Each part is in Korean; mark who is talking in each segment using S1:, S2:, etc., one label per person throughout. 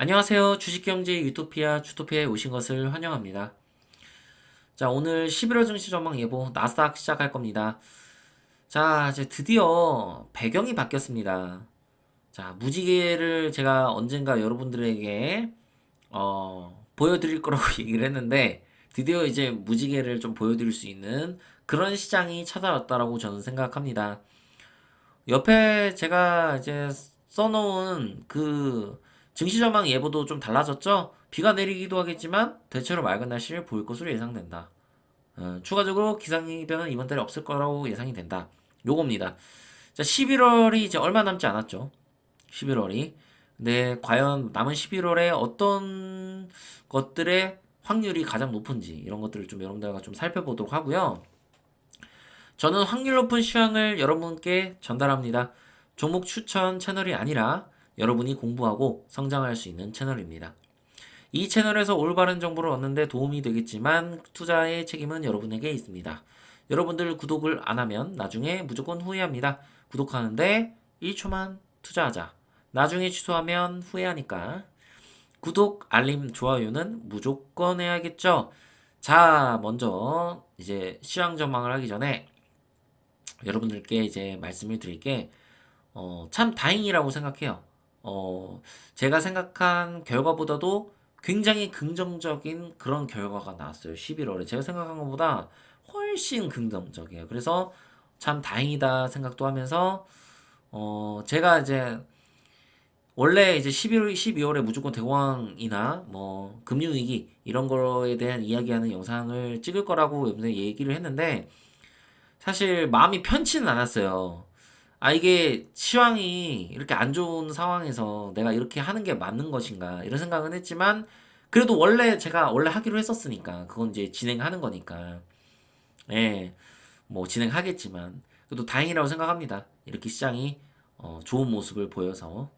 S1: 안녕하세요. 주식경제 유토피아 주토피아에 오신 것을 환영합니다. 자, 오늘 11월 증시 전망 예보 나스닥 시작할 겁니다. 자, 이제 드디어 배경이 바뀌었습니다. 자, 무지개를 제가 언젠가 여러분들에게 보여드릴 거라고 얘기를 했는데 드디어 이제 무지개를 좀 보여드릴 수 있는 그런 시장이 찾아왔다라고 저는 생각합니다. 옆에 제가 이제 써놓은 그 증시 전망 예보도 좀 달라졌죠? 비가 내리기도 하겠지만 대체로 맑은 날씨를 보일 것으로 예상된다. 추가적으로 기상이변은 이번 달에 없을 거라고 예상이 된다. 요겁니다. 자, 11월이 이제 얼마 남지 않았죠? 11월이. 근데 과연 남은 11월에 어떤 것들의 확률이 가장 높은지 이런 것들을 좀 여러분들과 좀 살펴보도록 하고요. 저는 확률 높은 시황을 여러분께 전달합니다. 종목 추천 채널이 아니라 여러분이 공부하고 성장할 수 있는 채널입니다. 이 채널에서 올바른 정보를 얻는데 도움이 되겠지만 투자의 책임은 여러분에게 있습니다. 여러분들 구독을 안 하면 나중에 무조건 후회합니다. 구독하는데 1초만 투자하자. 나중에 취소하면 후회하니까. 구독, 알림, 좋아요는 무조건 해야겠죠? 자, 먼저 이제 시황 전망을 하기 전에 여러분들께 이제 말씀을 드릴게, 참 다행이라고 생각해요. 제가 생각한 결과보다도 굉장히 긍정적인 그런 결과가 나왔어요. 11월에. 제가 생각한 것보다 훨씬 긍정적이에요. 그래서 참 다행이다 생각도 하면서, 제가 이제 원래 이제 11월, 12월에 무조건 대공황이나 뭐 금융위기 이런 거에 대한 이야기하는 영상을 찍을 거라고 여러분들 얘기를 했는데 사실 마음이 편치는 않았어요. 아, 이게 시황이 이렇게 안 좋은 상황에서 내가 이렇게 하는 게 맞는 것인가, 이런 생각은 했지만, 그래도 원래 제가 원래 하기로 했었으니까, 그건 이제 진행하는 거니까, 예, 뭐 진행하겠지만, 그래도 다행이라고 생각합니다. 이렇게 시장이, 좋은 모습을 보여서.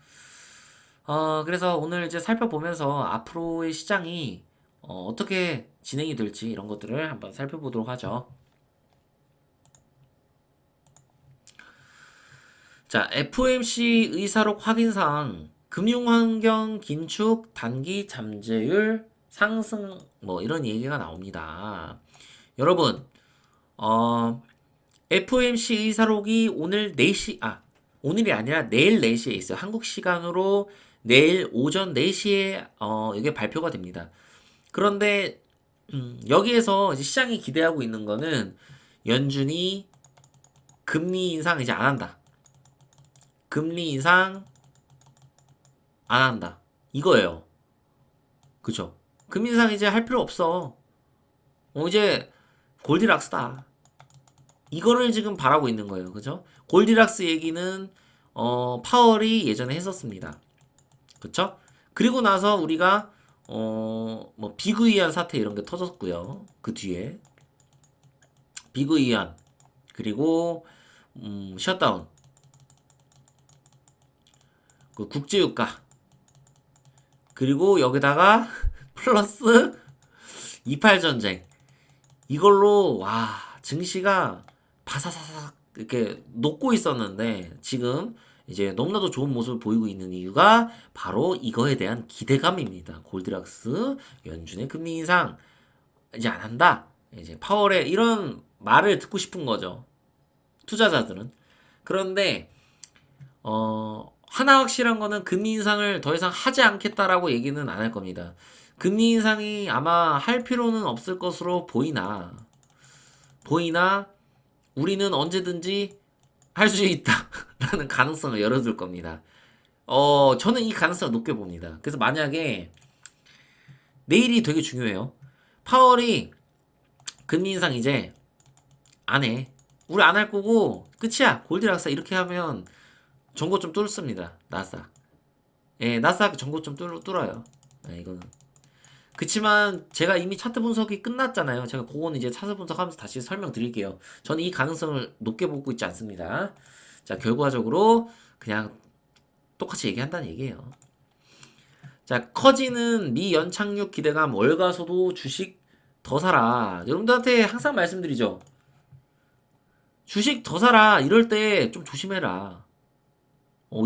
S1: 그래서 오늘 이제 살펴보면서 앞으로의 시장이, 어떻게 진행이 될지 이런 것들을 한번 살펴보도록 하죠. 자, FOMC 의사록 확인사항, 금융환경 긴축, 단기 잠재율 상승, 뭐 이런 얘기가 나옵니다. 여러분, 어, FOMC 의사록이 오늘 4시, 오늘이 아니라 내일 4시에 있어요. 한국 시간으로 내일 오전 4시에, 이게 발표가 됩니다. 그런데, 여기에서 이제 시장이 기대하고 있는 거는 연준이 금리 인상 이제 안 한다. 금리 인상 안 한다. 이거예요. 그죠? 금리 인상 이제 할 필요 없어. 이제 골디락스다. 이거를 지금 바라고 있는 거예요. 그죠? 골디락스 얘기는 파월이 예전에 했었습니다. 그쵸? 그리고 나서 우리가 뭐 비구이한 사태 이런 게 터졌고요. 그 뒤에 비구이한, 그리고 셧다운, 그 국제유가, 그리고 여기다가 플러스 28 전쟁, 이걸로 와, 증시가 바사사삭 이렇게 녹고 있었는데 지금 이제 너무나도 좋은 모습을 보이고 있는 이유가 바로 이거에 대한 기대감입니다. 골드락스, 연준의 금리 인상 이제 안 한다. 이제 파월의 이런 말을 듣고 싶은 거죠. 투자자들은. 그런데 하나 확실한 거는 금리 인상을 더 이상 하지 않겠다라고 얘기는 안 할 겁니다. 금리 인상이 아마 할 필요는 없을 것으로 보이나 우리는 언제든지 할 수 있다라는 가능성을 열어둘 겁니다. 저는 이 가능성을 높게 봅니다. 그래서 만약에 내일이 되게 중요해요. 파월이 금리 인상 이제 안 해. 우리 안 할 거고 끝이야. 골디락사 이렇게 하면 전고 좀 뚫습니다. 나스닥. 예, 나스닥 전고 좀 뚫어요. 예, 이거는. 그치만 제가 이미 차트 분석이 끝났잖아요. 제가 그거는 이제 차트 분석하면서 다시 설명드릴게요. 저는 이 가능성을 높게 보고 있지 않습니다. 자, 결과적으로 그냥 똑같이 얘기한다는 얘기예요. 자, 커지는 미 연착륙 기대감, 월가소도 주식 더 사라. 여러분들한테 항상 말씀드리죠. 주식 더 사라. 이럴 때 좀 조심해라.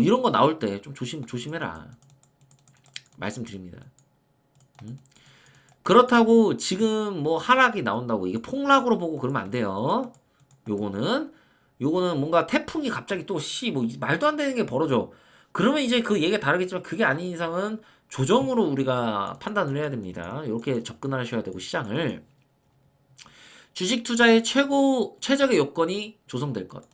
S1: 이런 거 나올 때 좀 조심해라. 말씀드립니다. 그렇다고 지금 뭐 하락이 나온다고 이게 폭락으로 보고 그러면 안 돼요. 요거는 뭔가 태풍이 갑자기 또 뭐 말도 안 되는 게 벌어져. 그러면 이제 그 얘기가 다르겠지만 그게 아닌 이상은 조정으로 우리가 판단을 해야 됩니다. 이렇게 접근하셔야 되고 시장을 주식 투자의 최적의 요건이 조성될 것.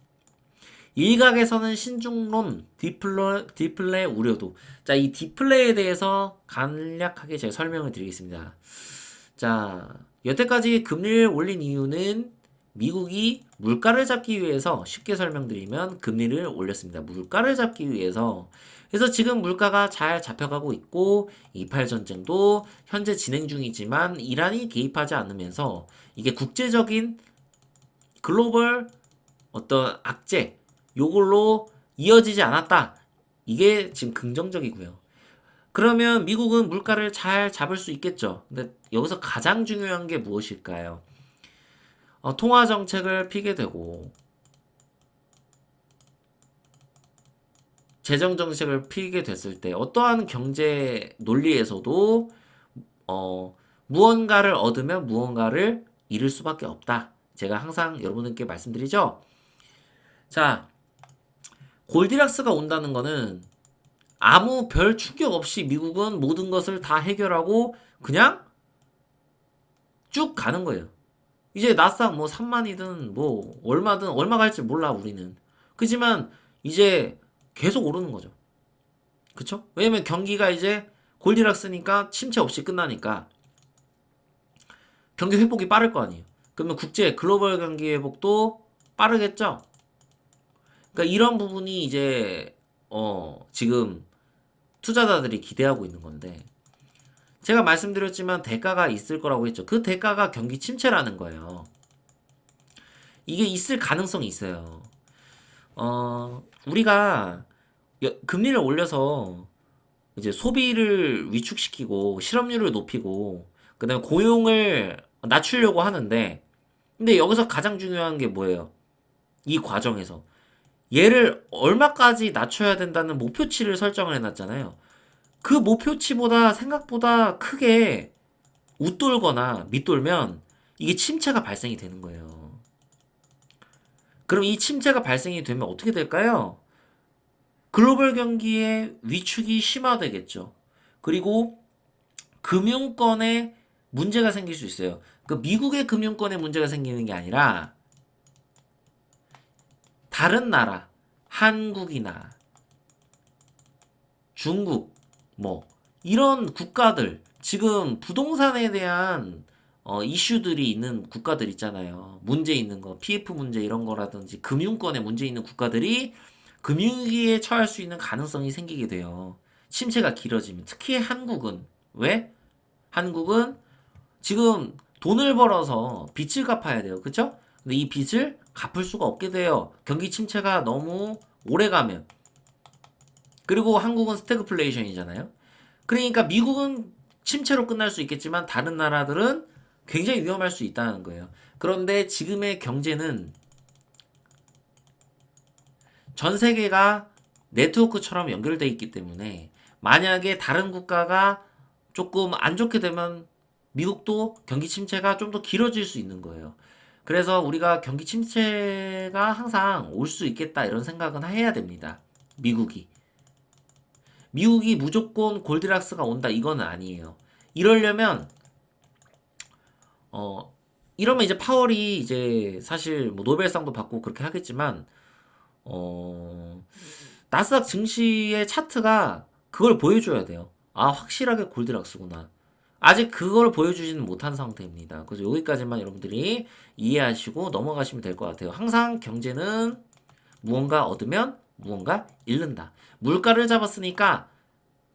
S1: 일각에서는 신중론, 디플레 우려도. 자, 이 디플레에 대해서 간략하게 제가 설명을 드리겠습니다. 자, 여태까지 금리를 올린 이유는 미국이 물가를 잡기 위해서 쉽게 설명드리면 금리를 올렸습니다. 물가를 잡기 위해서. 그래서 지금 물가가 잘 잡혀가고 있고 28 전쟁도 현재 진행 중이지만 이란이 개입하지 않으면서 이게 국제적인 글로벌 어떤 악재 요걸로 이어지지 않았다. 이게 지금 긍정적이고요. 그러면 미국은 물가를 잘 잡을 수 있겠죠. 근데 여기서 가장 중요한 게 무엇일까요? 통화 정책을 피게 되고 재정 정책을 피게 됐을 때 어떠한 경제 논리에서도 무언가를 얻으면 무언가를 잃을 수밖에 없다. 제가 항상 여러분들께 말씀드리죠. 자, 골디락스가 온다는 거는 아무 별 충격 없이 미국은 모든 것을 다 해결하고 그냥 쭉 가는 거예요. 이제 나스닥 뭐 3만이든 뭐 얼마든 얼마 갈지 몰라 우리는. 그지만 이제 계속 오르는 거죠. 그쵸? 왜냐면 경기가 이제 골디락스니까 침체 없이 끝나니까 경기 회복이 빠를 거 아니에요. 그러면 국제 글로벌 경기 회복도 빠르겠죠? 그러니까 이런 부분이 이제 지금 투자자들이 기대하고 있는 건데 제가 말씀드렸지만 대가가 있을 거라고 했죠. 그 대가가 경기 침체라는 거예요. 이게 있을 가능성이 있어요. 우리가 금리를 올려서 이제 소비를 위축시키고 실업률을 높이고 그다음에 고용을 낮추려고 하는데 근데 여기서 가장 중요한 게 뭐예요? 이 과정에서 얘를 얼마까지 낮춰야 된다는 목표치를 설정을 해놨잖아요. 그 목표치보다 생각보다 크게 웃돌거나 밑돌면 이게 침체가 발생이 되는 거예요. 그럼 이 침체가 발생이 되면 어떻게 될까요? 글로벌 경기의 위축이 심화되겠죠. 그리고 금융권에 문제가 생길 수 있어요. 그 미국의 금융권에 문제가 생기는 게 아니라 다른 나라, 한국이나 중국, 뭐 이런 국가들 지금 부동산에 대한 이슈들이 있는 국가들 있잖아요. 문제 있는 거, PF 문제 이런 거라든지 금융권에 문제 있는 국가들이 금융위기에 처할 수 있는 가능성이 생기게 돼요. 침체가 길어지면 특히 한국은 왜? 한국은 지금 돈을 벌어서 빚을 갚아야 돼요. 그쵸? 근데 이 빚을 갚을 수가 없게 돼요. 경기 침체가 너무 오래 가면. 그리고 한국은 스태그플레이션이잖아요. 그러니까 미국은 침체로 끝날 수 있겠지만 다른 나라들은 굉장히 위험할 수 있다는 거예요. 그런데 지금의 경제는 전 세계가 네트워크처럼 연결되어 있기 때문에 만약에 다른 국가가 조금 안 좋게 되면 미국도 경기 침체가 좀 더 길어질 수 있는 거예요. 그래서 우리가 경기 침체가 항상 올 수 있겠다 이런 생각은 해야 됩니다. 미국이 무조건 골디락스가 온다 이건 아니에요. 이러려면 이러면 이제 파월이 이제 사실 뭐 노벨상도 받고 그렇게 하겠지만 나스닥 증시의 차트가 그걸 보여줘야 돼요. 아, 확실하게 골드락스구나. 아직 그걸 보여주지는 못한 상태입니다. 그래서 여기까지만 여러분들이 이해하시고 넘어가시면 될 것 같아요. 항상 경제는 무언가 얻으면 무언가 잃는다. 물가를 잡았으니까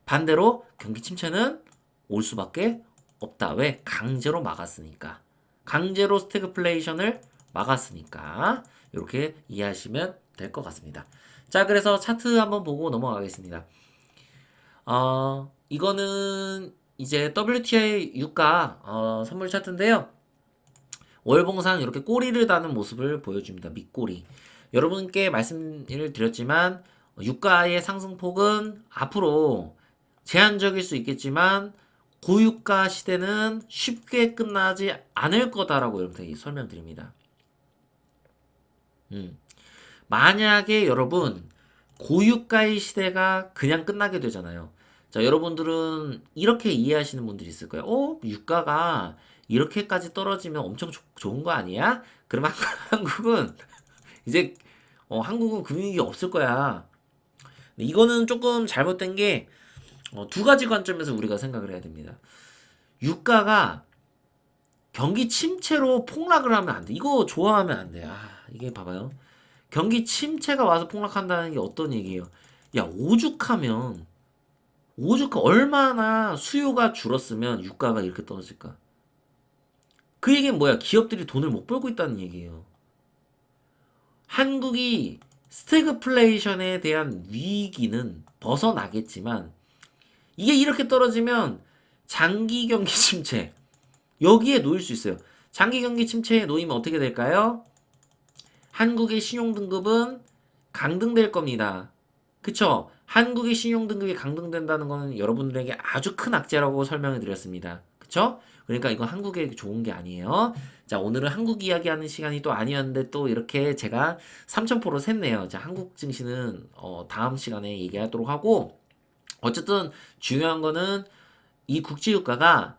S1: 반대로 경기 침체는 올 수밖에 없다. 왜? 강제로 막았으니까. 강제로 스태그플레이션을 막았으니까. 이렇게 이해하시면 될 것 같습니다. 자, 그래서 차트 한번 보고 넘어가겠습니다. 이거는 이제 WTI 유가 선물 차트인데요. 월봉상 이렇게 꼬리를 다는 모습을 보여줍니다. 밑꼬리. 여러분께 말씀을 드렸지만 유가의 상승폭은 앞으로 제한적일 수 있겠지만 고유가 시대는 쉽게 끝나지 않을 거다라고 여러분들에게 설명드립니다. 만약에 여러분 고유가의 시대가 그냥 끝나게 되잖아요. 자, 여러분들은 이렇게 이해하시는 분들이 있을 거예요. 유가가 이렇게까지 떨어지면 엄청 좋은 거 아니야? 그러면 한국은 이제 한국은 금융위기 없을 거야. 이거는 조금 잘못된 게 두 가지 관점에서 우리가 생각을 해야 됩니다. 유가가 경기 침체로 폭락을 하면 안 돼. 이거 좋아하면 안 돼. 이게 봐봐요. 경기 침체가 와서 폭락한다는 게 어떤 얘기예요? 야, 오죽하 얼마나 수요가 줄었으면 유가가 이렇게 떨어질까? 그 얘기는 뭐야? 기업들이 돈을 못 벌고 있다는 얘기예요. 한국이 스태그플레이션에 대한 위기는 벗어나겠지만 이게 이렇게 떨어지면 장기 경기 침체 여기에 놓일 수 있어요. 장기 경기 침체에 놓이면 어떻게 될까요? 한국의 신용등급은 강등될 겁니다. 그쵸? 한국의 신용등급이 강등된다는 것은 여러분들에게 아주 큰 악재라고 설명해 드렸습니다. 그쵸? 그러니까 이건 한국에 좋은 게 아니에요. 자, 오늘은 한국 이야기하는 시간이 또 아니었는데 또 이렇게 제가 3,000%로 샜네요. 자, 한국 증시는 다음 시간에 얘기하도록 하고 어쨌든 중요한 거는 이 국제유가가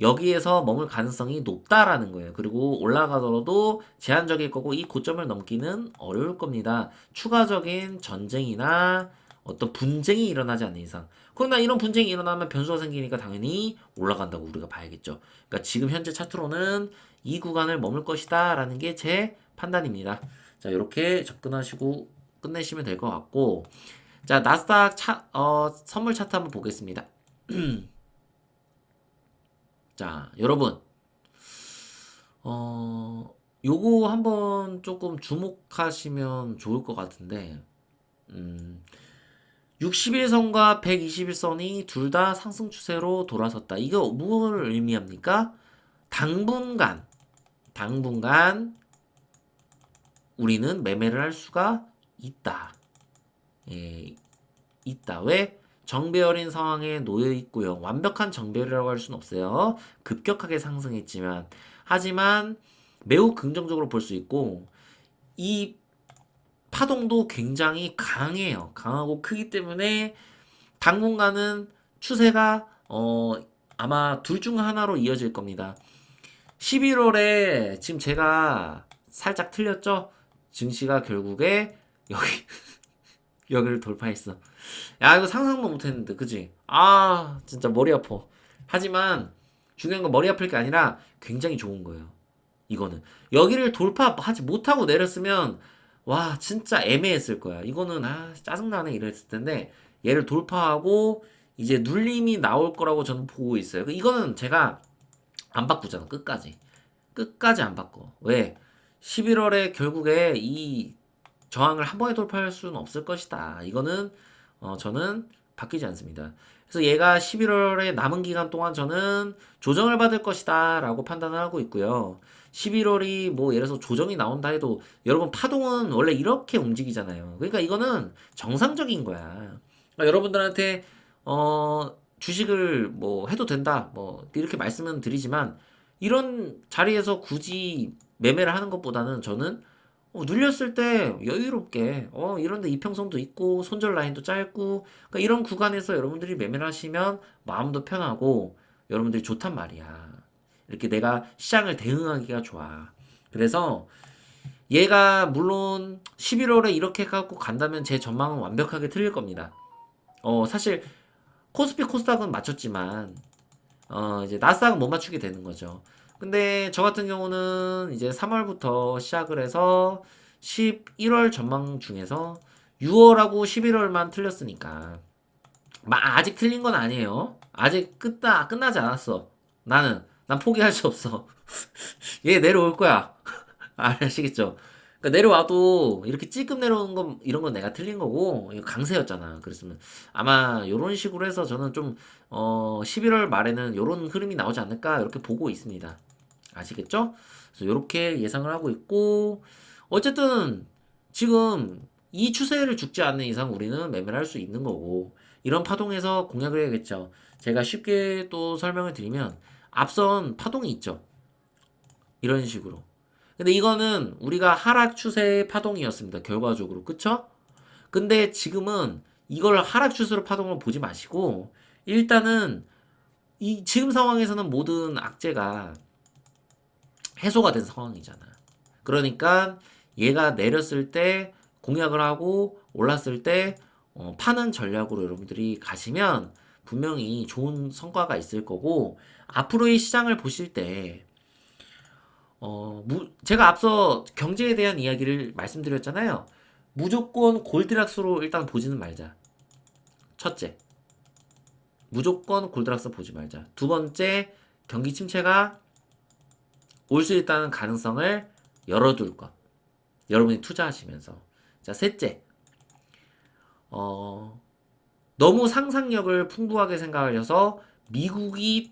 S1: 여기에서 머물 가능성이 높다라는 거예요. 그리고 올라가더라도 제한적일 거고 이 고점을 넘기는 어려울 겁니다. 추가적인 전쟁이나 어떤 분쟁이 일어나지 않는 이상. 그러나 이런 분쟁이 일어나면 변수가 생기니까 당연히 올라간다고 우리가 봐야겠죠. 그러니까 지금 현재 차트로는 이 구간을 머물 것이다 라는 게 제 판단입니다. 자, 이렇게 접근하시고 끝내시면 될 것 같고 자, 나스닥 선물 차트 한번 보겠습니다. 자, 여러분, 요거 한번 조금 주목하시면 좋을 것 같은데, 60일선과 120일선이 둘 다 상승 추세로 돌아섰다. 이거 뭘 의미합니까? 당분간 우리는 매매를 할 수가 있다. 예, 있다. 왜? 정배열인 상황에 놓여 있고요. 완벽한 정배열이라고 할 수는 없어요. 급격하게 상승했지만 하지만 매우 긍정적으로 볼 수 있고 이 파동도 굉장히 강해요. 강하고 크기 때문에 당분간은 추세가 아마 둘 중 하나로 이어질 겁니다. 11월에 지금 제가 살짝 틀렸죠? 증시가 결국에 여기 여기를 돌파했어. 야, 이거 상상도 못했는데, 그지? 진짜 머리 아파. 하지만 중요한 건 머리 아플 게 아니라 굉장히 좋은 거예요. 이거는 여기를 돌파하지 못하고 내렸으면 와 진짜 애매했을 거야. 이거는 짜증나네 이랬을 텐데 얘를 돌파하고 이제 눌림이 나올 거라고 저는 보고 있어요. 이거는 제가 안 바꾸잖아. 끝까지 안 바꿔. 왜? 11월에 결국에 이 저항을 한 번에 돌파할 수는 없을 것이다. 이거는 저는 바뀌지 않습니다. 그래서 얘가 11월에 남은 기간 동안 저는 조정을 받을 것이다 라고 판단을 하고 있고요. 11월이 뭐 예를 들어서 조정이 나온다 해도 여러분 파동은 원래 이렇게 움직이잖아요. 그러니까 이거는 정상적인 거야. 그러니까 여러분들한테 주식을 뭐 해도 된다 뭐 이렇게 말씀은 드리지만 이런 자리에서 굳이 매매를 하는 것보다는 저는 눌렸을 때 여유롭게 이런데 이평선도 있고 손절 라인도 짧고 그러니까 이런 구간에서 여러분들이 매매를 하시면 마음도 편하고 여러분들이 좋단 말이야. 이렇게 내가 시장을 대응하기가 좋아. 그래서 얘가 물론 11월에 이렇게 갖고 간다면 제 전망은 완벽하게 틀릴 겁니다. 사실 코스피 코스닥은 맞췄지만 이제 나스닥은 못 맞추게 되는 거죠. 근데 저 같은 경우는 이제 3월부터 시작을 해서 11월 전망 중에서 6월하고 11월만 틀렸으니까 아직 틀린 건 아니에요. 아직 끝나지 않았어. 난 포기할 수 없어. 얘 내려올 거야. 아시겠죠? 그러니까 내려와도 이렇게 찔끔 내려오는 건 이런 건 내가 틀린 거고 이거 강세였잖아. 그랬으면 아마 요런 식으로 해서 저는 좀 11월 말에는 요런 흐름이 나오지 않을까 이렇게 보고 있습니다. 아시겠죠? 그래서 요렇게 예상을 하고 있고 어쨌든 지금 이 추세를 죽지 않는 이상 우리는 매매를 할 수 있는 거고 이런 파동에서 공략을 해야겠죠. 제가 쉽게 또 설명을 드리면 앞선 파동이 있죠. 이런 식으로. 근데 이거는 우리가 하락 추세의 파동이었습니다. 결과적으로. 그쵸? 근데 지금은 이걸 하락 추세로 파동을 보지 마시고 일단은 이 지금 상황에서는 모든 악재가 해소가 된 상황이잖아. 그러니까 얘가 내렸을 때 공략을 하고 올랐을 때 파는 전략으로 여러분들이 가시면 분명히 좋은 성과가 있을 거고 앞으로의 시장을 보실 때 제가 앞서 경제에 대한 이야기를 말씀드렸잖아요. 무조건 골디락스로 일단 보지는 말자. 첫째, 무조건 골드락스 보지 말자. 두 번째, 경기 침체가 올 수 있다는 가능성을 열어둘 것. 여러분이 투자하시면서. 자, 셋째, 너무 상상력을 풍부하게 생각하셔서 미국이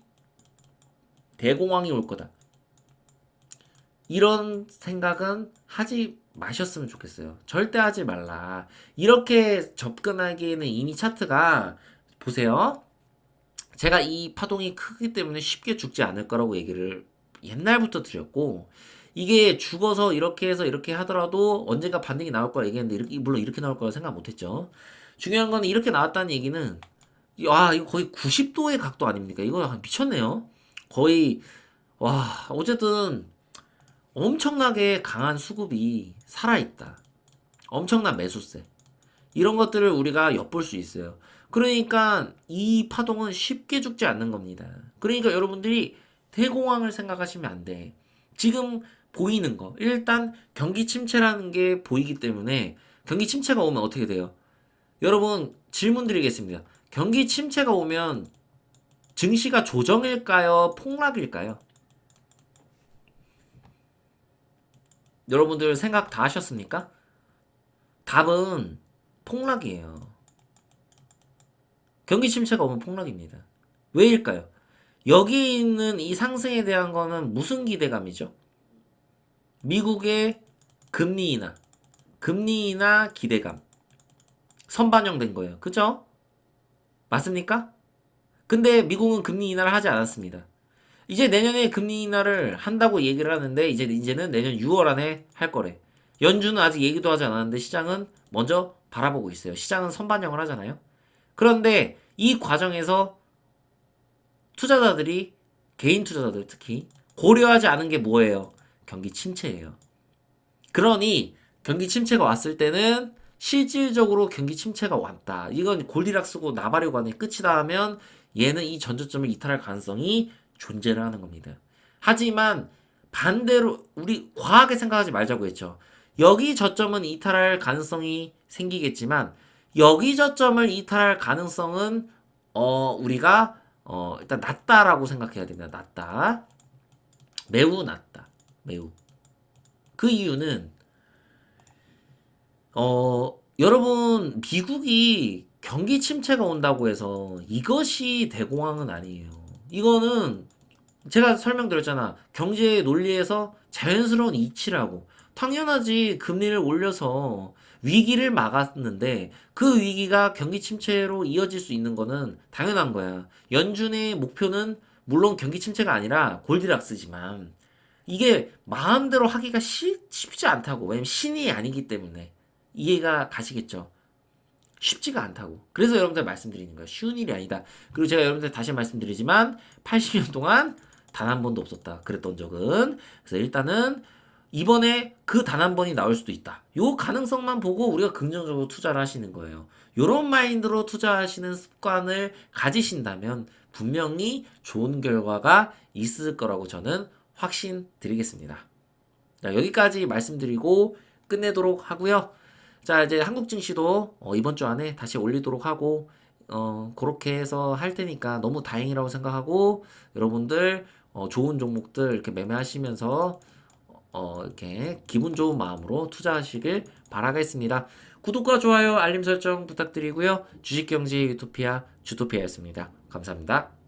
S1: 대공황이 올 거다. 이런 생각은 하지 마셨으면 좋겠어요. 절대 하지 말라. 이렇게 접근하기에는 이미 차트가 보세요. 제가 이 파동이 크기 때문에 쉽게 죽지 않을 거라고 얘기를 옛날부터 드렸고 이게 죽어서 이렇게 해서 이렇게 하더라도 언젠가 반등이 나올 거라 얘기했는데 물론 이렇게 나올 거라 생각 못했죠. 중요한 건 이렇게 나왔다는 얘기는 와 이거 거의 90도의 각도 아닙니까? 이거 미쳤네요. 거의 와 어쨌든 엄청나게 강한 수급이 살아있다. 엄청난 매수세. 이런 것들을 우리가 엿볼 수 있어요. 그러니까 이 파동은 쉽게 죽지 않는 겁니다. 그러니까 여러분들이 대공황을 생각하시면 안 돼. 지금 보이는 거. 일단 경기 침체라는 게 보이기 때문에 경기 침체가 오면 어떻게 돼요? 여러분 질문 드리겠습니다. 경기 침체가 오면 증시가 조정일까요? 폭락일까요? 여러분들 생각 다 하셨습니까? 답은 폭락이에요. 경기 침체가 오면 폭락입니다. 왜일까요? 여기 있는 이 상승에 대한 거는 무슨 기대감이죠? 미국의 금리 인하 기대감. 선반영된 거예요. 그죠? 맞습니까? 근데 미국은 금리 인하를 하지 않았습니다. 이제 내년에 금리 인하를 한다고 얘기를 하는데 이제는 내년 6월 안에 할 거래. 연준은 아직 얘기도 하지 않았는데 시장은 먼저 바라보고 있어요. 시장은 선반영을 하잖아요. 그런데 이 과정에서 투자자들이 개인 투자자들 특히 고려하지 않은 게 뭐예요? 경기 침체예요. 그러니 경기 침체가 왔을 때는 실질적으로 경기 침체가 왔다. 이건 골디락스고 나발효관의 끝이다 하면 얘는 이 전저점을 이탈할 가능성이 존재를 하는 겁니다. 하지만 반대로 우리 과하게 생각하지 말자고 했죠. 여기 저점은 이탈할 가능성이 생기겠지만 여기 저점을 이탈할 가능성은 우리가 일단 낮다라고 생각해야 됩니다. 낮다. 매우 낮다. 매우. 그 이유는 여러분 미국이 경기 침체가 온다고 해서 이것이 대공황은 아니에요. 이거는 제가 설명드렸잖아. 경제의 논리에서 자연스러운 이치라고. 당연하지. 금리를 올려서 위기를 막았는데 그 위기가 경기 침체로 이어질 수 있는 거는 당연한 거야. 연준의 목표는 물론 경기 침체가 아니라 골디락스지만 이게 마음대로 하기가 쉽지 않다고. 왜냐면 신이 아니기 때문에. 이해가 가시겠죠? 쉽지가 않다고. 그래서 여러분들 말씀드리는 거예요. 쉬운 일이 아니다. 그리고 제가 여러분들 다시 말씀드리지만 80년 동안 단 한 번도 없었다. 그랬던 적은. 그래서 일단은 이번에 그 단 한 번이 나올 수도 있다. 요 가능성만 보고 우리가 긍정적으로 투자를 하시는 거예요. 요런 마인드로 투자하시는 습관을 가지신다면 분명히 좋은 결과가 있을 거라고 저는 확신드리겠습니다. 자, 여기까지 말씀드리고 끝내도록 하고요. 자, 이제 한국 증시도 이번 주 안에 다시 올리도록 하고 그렇게 해서 할 테니까 너무 다행이라고 생각하고 여러분들 좋은 종목들 이렇게 매매하시면서 이렇게 기분 좋은 마음으로 투자하시길 바라겠습니다. 구독과 좋아요, 알림 설정 부탁드리고요. 주식경제 유토피아 주토피아였습니다. 감사합니다.